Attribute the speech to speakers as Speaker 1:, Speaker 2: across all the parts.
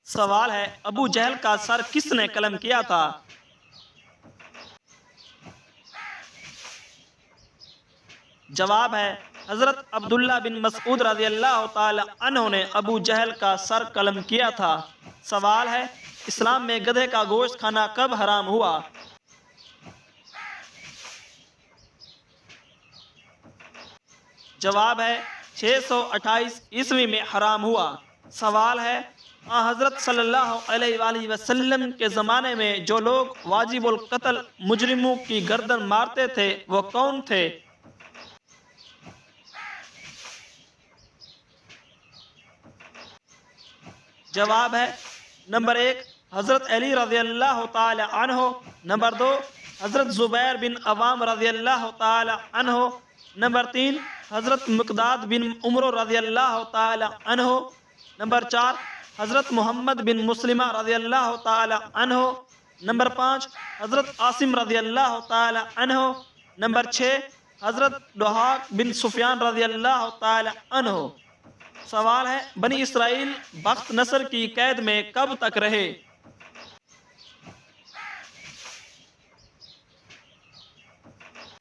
Speaker 1: سوال ہے ابو جہل کا سر کس نے قلم کیا تھا؟ جواب ہے حضرت عبداللہ بن مسعود رضی اللہ تعالی عنہ نے ابو جہل کا سر قلم کیا تھا۔ سوال ہے اسلام میں گدھے کا گوشت کھانا کب حرام ہوا؟ جواب ہے 628 عیسوی میں حرام ہوا۔ سوال ہے حضرت صلی اللہ علیہ وآلہ وسلم کے زمانے میں جو لوگ واجب القتل مجرموں کی گردن مارتے تھے وہ کون تھے؟ جواب ہے نمبر 1 حضرت علی رضی اللہ تعالی عنہ، نمبر 2 حضرت زبیر بن عوام رضی اللہ تعالی عنہ، نمبر 3 حضرت مقداد بن عمر رضی اللہ تعالی عنہ، نمبر 4 حضرت محمد بن مسلمہ رضی اللہ تعالی عنہ، نمبر 5 حضرت عاصم رضی اللہ تعالی عنہ، نمبر 6 حضرت ضحاک بن سفیان رضی اللہ تعالی عنہ۔ سوال ہے بنی اسرائیل بخت نصر کی قید میں کب تک رہے؟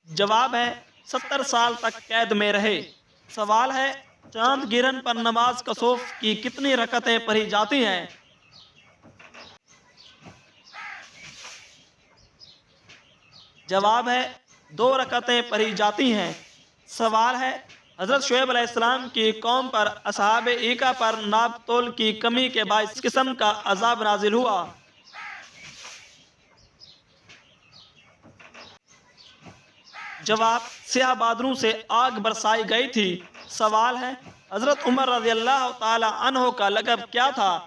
Speaker 1: جواب ہے 70 سال تک قید میں رہے۔ سوال ہے چاند گرہن پر نماز کسوف کی کتنی رکعتیں پڑھی جاتی ہیں؟ جواب ہے 2 رکعتیں پڑھی جاتی ہیں۔ سوال ہے حضرت شعیب علیہ السلام کی قوم پر اصحاب ایکا پر ناپ تول کی کمی کے باعث کس قسم کا عذاب نازل ہوا؟ جواب سیاہ بادروں سے آگ برسائی گئی تھی۔ سوال ہے حضرت عمر رضی اللہ تعالی عنہ کا لقب کیا تھا؟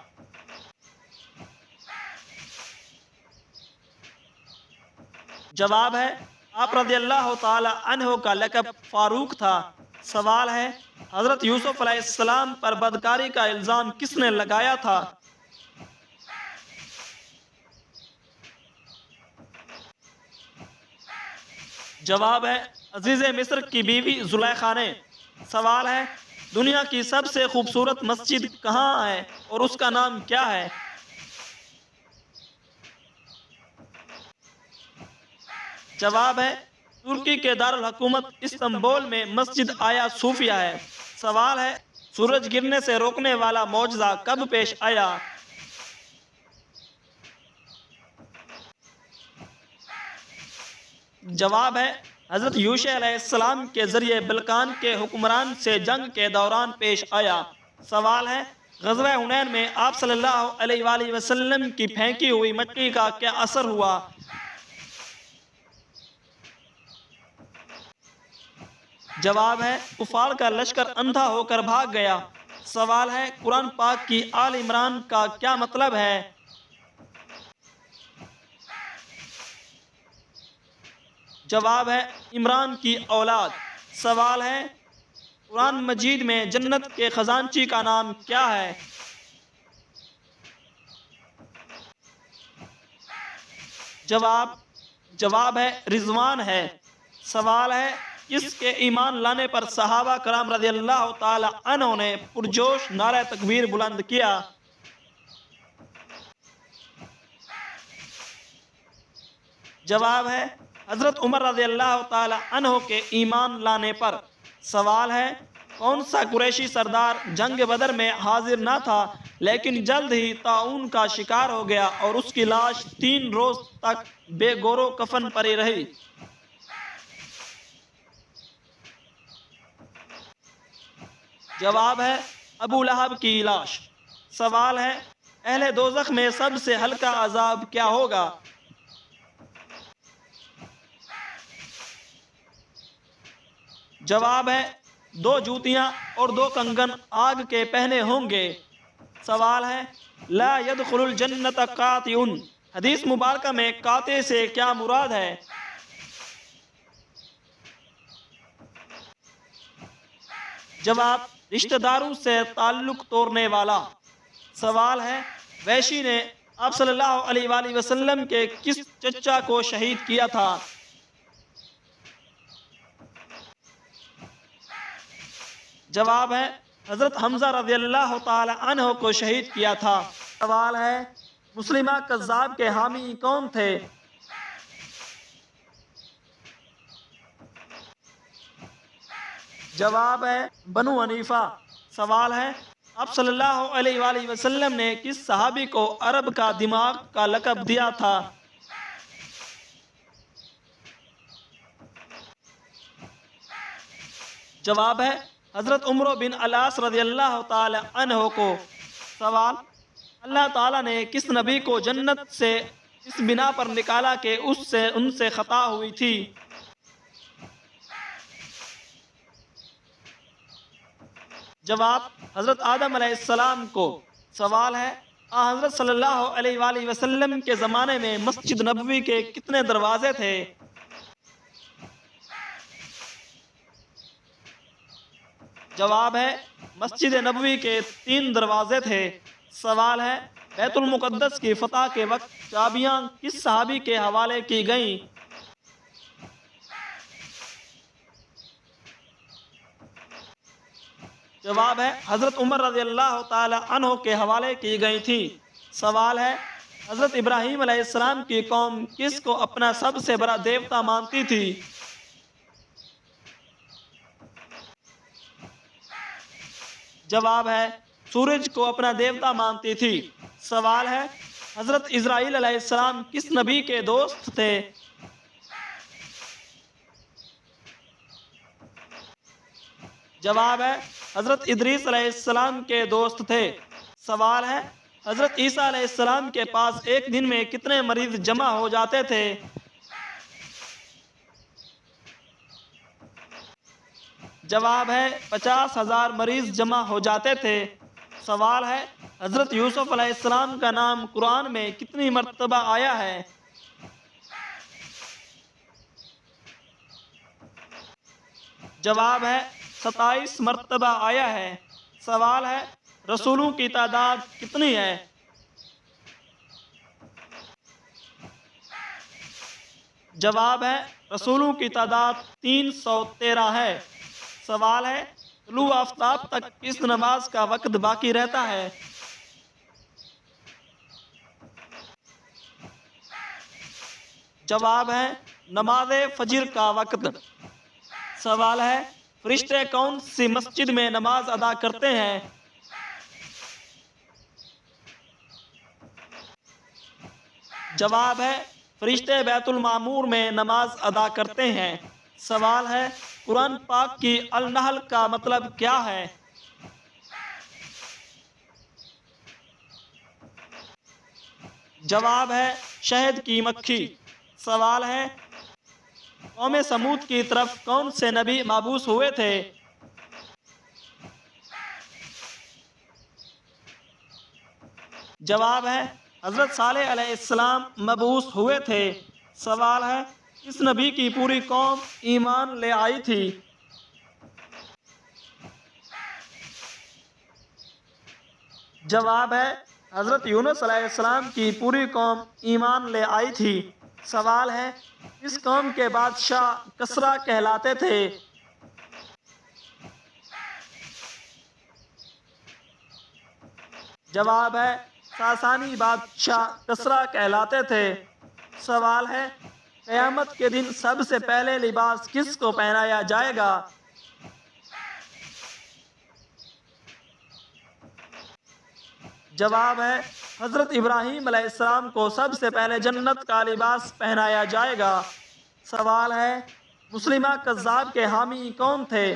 Speaker 1: جواب ہے آپ رضی اللہ تعالی عنہ کا لقب فاروق تھا۔ سوال ہے حضرت یوسف علیہ السلام پر بدکاری کا الزام کس نے لگایا تھا؟ جواب ہے عزیز مصر کی بیوی زلیخا نے۔ سوال ہے دنیا کی سب سے خوبصورت مسجد کہاں ہے اور اس کا نام کیا ہے؟ جواب ہے ترکی کے دارالحکومت استنبول میں مسجد آیا صوفیہ ہے۔ سوال ہے سورج گرنے سے روکنے والا معجزہ کب پیش آیا؟ جواب ہے حضرت یوشع علیہ السلام کے ذریعے بلقان کے حکمران سے جنگ کے دوران پیش آیا۔ سوال ہے غزوہ حنین میں آپ صلی اللہ علیہ وآلہ وسلم کی پھینکی ہوئی مٹی کا کیا اثر ہوا؟ جواب ہے کفار کا لشکر اندھا ہو کر بھاگ گیا۔ سوال ہے قرآن پاک کی آل عمران کا کیا مطلب ہے؟ جواب ہے عمران کی اولاد۔ سوال ہے قرآن مجید میں جنت کے خزانچی کا نام کیا ہے؟ جواب ہے رضوان ہے۔ سوال ہے کس کے ایمان لانے پر صحابہ کرام رضی اللہ تعالی عنہ نے پرجوش نعرہ تکبیر بلند کیا؟ جواب ہے حضرت عمر رضی اللہ تعالی عنہ کے ایمان لانے پر۔ سوال ہے کون سا قریشی سردار جنگ بدر میں حاضر نہ تھا لیکن جلد ہی طاعون کا شکار ہو گیا اور اس کی لاش 3 روز تک بے گور و کفن پڑی رہی؟ جواب ہے ابو لہب کی لاش۔ سوال ہے اہل دوزخ میں سب سے ہلکا عذاب کیا ہوگا؟ جواب ہے 2 جوتیاں اور 2 کنگن آگ کے پہنے ہوں گے۔ سوال ہے لا يدخل الجنت قاطع، حدیث مبارکہ میں قاطع سے کیا مراد ہے؟ جواب رشتہ داروں سے تعلق توڑنے والا۔ سوال ہے وحشی نے آپ صلی اللہ علیہ وآلہ وسلم کے کس چچا کو شہید کیا تھا؟ جواب ہے حضرت حمزہ رضی اللہ تعالی عنہ کو شہید کیا تھا۔ سوال ہے مسلمہ کذاب کے حامی کون تھے؟ جواب ہے بنو حنیفہ۔ سوال ہے آپ صلی اللہ علیہ وآلہ وسلم نے کس صحابی کو عرب کا دماغ کا لقب دیا تھا؟ جواب ہے حضرت عمرو بن العاص رضی اللہ تعالی عنہ کو۔ سوال اللہ تعالیٰ نے کس نبی کو جنت سے اس بنا پر نکالا کہ ان سے خطا ہوئی تھی؟ جواب حضرت آدم علیہ السلام کو۔ سوال ہے حضرت صلی اللہ علیہ وآلہ وسلم کے زمانے میں مسجد نبوی کے کتنے دروازے تھے؟ جواب ہے مسجد نبوی کے 3 دروازے تھے۔ سوال ہے بیت المقدس کی فتح کے وقت چابیاں کس صحابی کے حوالے کی گئیں؟ جواب ہے حضرت عمر رضی اللہ تعالی عنہ کے حوالے کی گئی تھی۔ سوال ہے حضرت ابراہیم علیہ السلام کی قوم کس کو اپنا سب سے بڑا دیوتا مانتی تھی؟ جواب ہے سورج کو اپنا دیوتا مانتی تھی۔ سوال ہے حضرت اسرائیل علیہ السلام کس نبی کے دوست تھے؟ جواب ہے حضرت ادریس علیہ السلام کے دوست تھے۔ سوال ہے حضرت عیسیٰ علیہ السلام کے پاس ایک دن میں کتنے مریض جمع ہو جاتے تھے؟ جواب ہے 50,000 مریض جمع ہو جاتے تھے۔ سوال ہے حضرت یوسف علیہ السلام کا نام قرآن میں کتنی مرتبہ آیا ہے؟ جواب ہے 27 مرتبہ آیا ہے۔ سوال ہے رسولوں کی تعداد کتنی ہے؟ جواب ہے رسولوں کی تعداد 313 ہے۔ سوال ہے طلوع آفتاب تک کس نماز کا وقت باقی رہتا ہے؟ جواب ہے نماز فجر کا وقت۔ سوال ہے فرشتے کون سی مسجد میں نماز ادا کرتے ہیں؟ جواب ہے فرشتے بیت المعمور میں نماز ادا کرتے ہیں۔ سوال ہے قرآن پاک کی النحل کا مطلب کیا ہے؟ جواب ہے شہد کی مکھی۔ سوال ہے قوم سمود کی طرف کون سے نبی مبعوث ہوئے تھے؟ جواب ہے حضرت صالح علیہ السلام مبعوث ہوئے تھے۔ سوال ہے اس نبی کی پوری قوم ایمان لے آئی تھی؟ جواب ہے حضرت یونس علیہ السلام کی پوری قوم ایمان لے آئی تھی۔ سوال ہے اس قوم کے بادشاہ کسریٰ کہلاتے تھے؟ جواب ہے ساسانی بادشاہ کسریٰ کہلاتے تھے۔ سوال ہے قیامت کے دن سب سے پہلے لباس کس کو پہنایا جائے گا؟ جواب ہے حضرت ابراہیم علیہ السلام کو سب سے پہلے جنت کا لباس پہنایا جائے گا۔ سوال ہے مسلمہ کذاب کے حامی کون تھے؟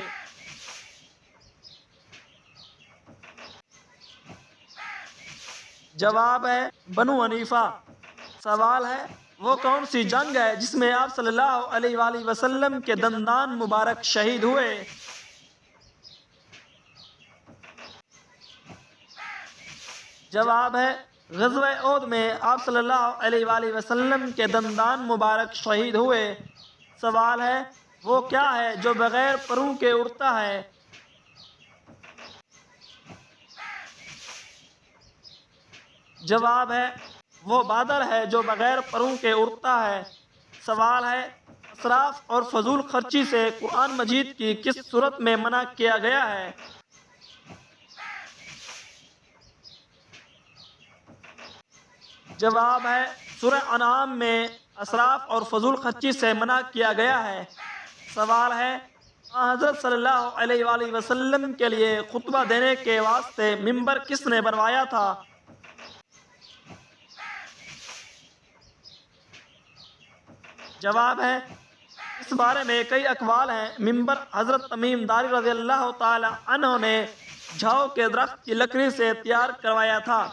Speaker 1: جواب ہے بنو حنیفہ۔ سوال ہے وہ کون سی جنگ ہے جس میں آپ صلی اللہ علیہ وآلہ وسلم کے دندان مبارک شہید ہوئے؟ جواب ہے غزوہ احد میں آپ صلی اللہ علیہ وآلہ وسلم کے دندان مبارک شہید ہوئے۔ سوال ہے وہ کیا ہے جو بغیر پروں کے اڑتا ہے؟ جواب ہے وہ بادل ہے جو بغیر پروں کے اڑتا ہے۔ سوال ہے اسراف اور فضول خرچی سے قرآن مجید کی کس صورت میں منع کیا گیا ہے؟ جواب ہے سورہ انعام میں اسراف اور فضول خرچی سے منع کیا گیا ہے۔ سوال ہے حضرت صلی اللہ علیہ وآلہ وسلم کے لیے خطبہ دینے کے واسطے ممبر کس نے بنوایا تھا؟ جواب ہے اس بارے میں کئی اقوال ہیں۔ ممبر حضرت تمیم داری رضی اللہ تعالی عنہ نے جھاؤ کے درخت کی لکڑی سے تیار کروایا تھا۔